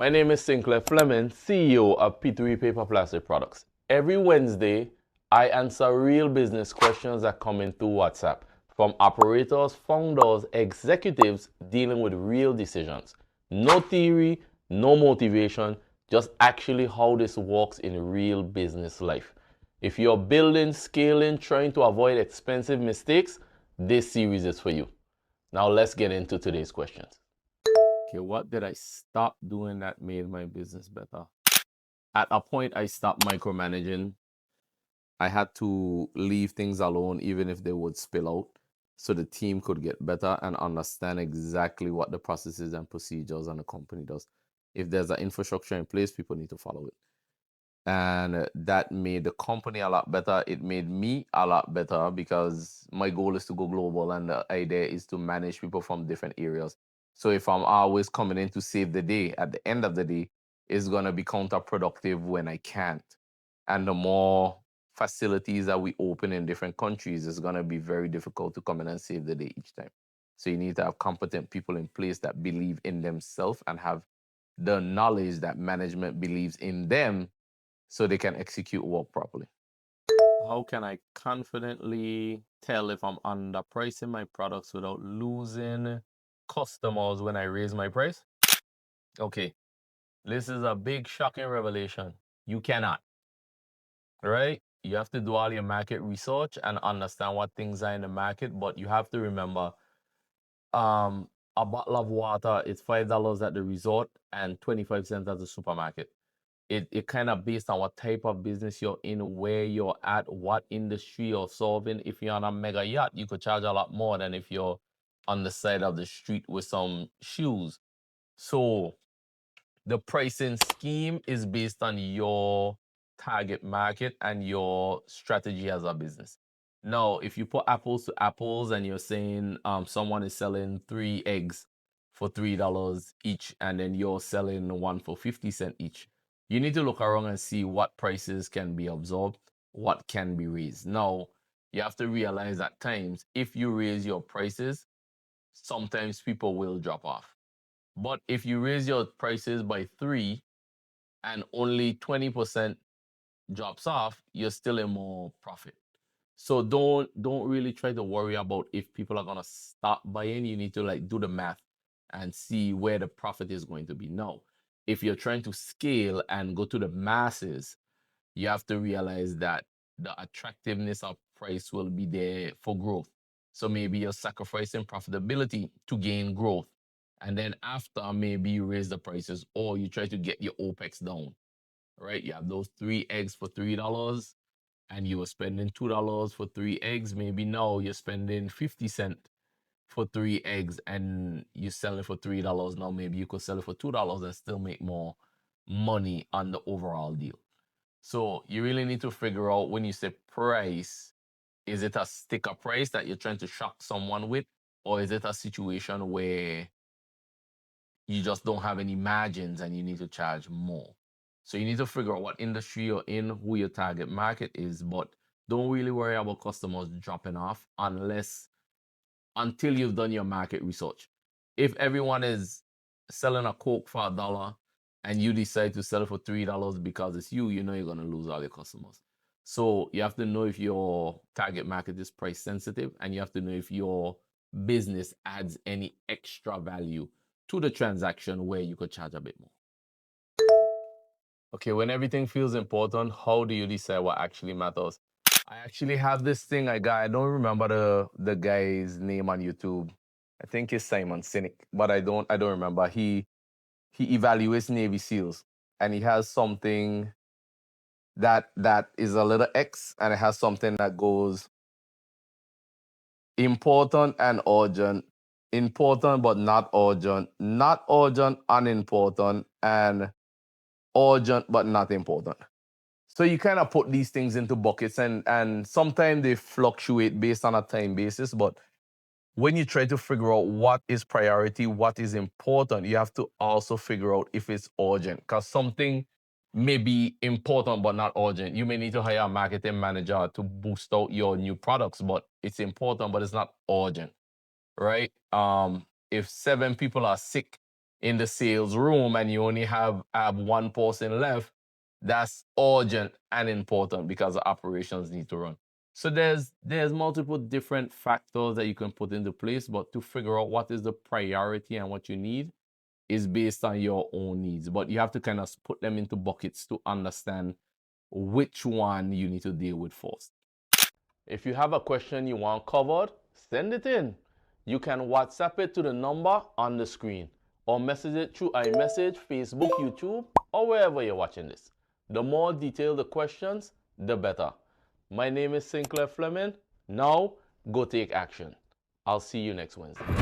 My name is Sinclair Fleming, CEO of P3 Paper Plastic Products. Every Wednesday, I answer real business questions that come in through WhatsApp from operators, founders, executives dealing with real decisions. No theory, no motivation, just actually how this works in real business life. If you're building, scaling, trying to avoid expensive mistakes, this series is for you. Now let's get into today's questions. Okay, what did I stop doing that made my business better? At a point, I stopped micromanaging. I had to leave things alone, even if they would spill out, so the team could get better and understand exactly what the processes and procedures and the company does. If there's an infrastructure in place, people need to follow it. And that made the company a lot better. It made me a lot better because my goal is to go global, and the idea is to manage people from different areas. So if I'm always coming in to save the day, at the end of the day, it's going to be counterproductive when I can't. And the more facilities that we open in different countries, it's going to be very difficult to come in and save the day each time. So you need to have competent people in place that believe in themselves and have the knowledge that management believes in them so they can execute work properly. How can I confidently tell if I'm underpricing my products without losing customers when I raise my price? Okay, this is a big shocking revelation. You cannot, right? You have to do all your market research and understand what things are in the market, but you have to remember a bottle of water is $5 at the resort and 25 cents at the supermarket. It kind of based on what type of business you're in, where you're at, what industry you're solving. If you're on a mega yacht, you could charge a lot more than if you're on the side of the street with some shoes. So the pricing scheme is based on your target market and your strategy as a business. Now, if you put apples to apples and you're saying someone is selling 3 eggs for $3 each, and then you're selling one for 50 cents each, you need to look around and see what prices can be absorbed, what can be raised. Now, you have to realize at times, if you raise your prices, sometimes people will drop off. But if you raise your prices by 3 and only 20% drops off, you're still in more profit. So don't really try to worry about if people are gonna stop buying. You need to like do the math and see where the profit is going to be. Now, if you're trying to scale and go to the masses, you have to realize that the attractiveness of price will be there for growth. So maybe you're sacrificing profitability to gain growth. And then after, maybe you raise the prices or you try to get your OPEX down, right? You have those 3 eggs for $3 and you were spending $2 for 3 eggs. Maybe now you're spending 50 cents for 3 eggs and you sell it for $3. Now maybe you could sell it for $2 and still make more money on the overall deal. So you really need to figure out when you say price, is it a sticker price that you're trying to shock someone with? Or is it a situation where you just don't have any margins and you need to charge more? So you need to figure out what industry you're in, who your target market is, but don't really worry about customers dropping off until you've done your market research. If everyone is selling a Coke for $1 and you decide to sell it for $3 because it's you, you know you're going to lose all your customers. So you have to know if your target market is price sensitive, and you have to know if your business adds any extra value to the transaction where you could charge a bit more. Okay, when everything feels important, how do you decide what actually matters? I actually have this thing I don't remember the guy's name on YouTube. I think it's Simon Sinek, but I don't remember. He evaluates Navy SEALs, and he has something that is a little X, and it has something that goes important and urgent, important but not urgent, not urgent, unimportant, and urgent but not important. So you kind of put these things into buckets, and sometimes they fluctuate based on a time basis. But when you try to figure out what is priority, what is important, you have to also figure out if it's urgent, because something may be important but not urgent. You may need to hire a marketing manager to boost out your new products, but it's important, but it's not urgent, right? If 7 people are sick in the sales room and you only have one person left, that's urgent and important because the operations need to run. So there's multiple different factors that you can put into place, but to figure out what is the priority and what you need is based on your own needs. But you have to kind of put them into buckets to understand which one you need to deal with first. If you have a question you want covered, send it in. You can WhatsApp it to the number on the screen or message it through iMessage, Facebook, YouTube, or wherever you're watching this. The more detailed the questions, the better. My name is Sinclair Fleming. Now, go take action. I'll see you next Wednesday.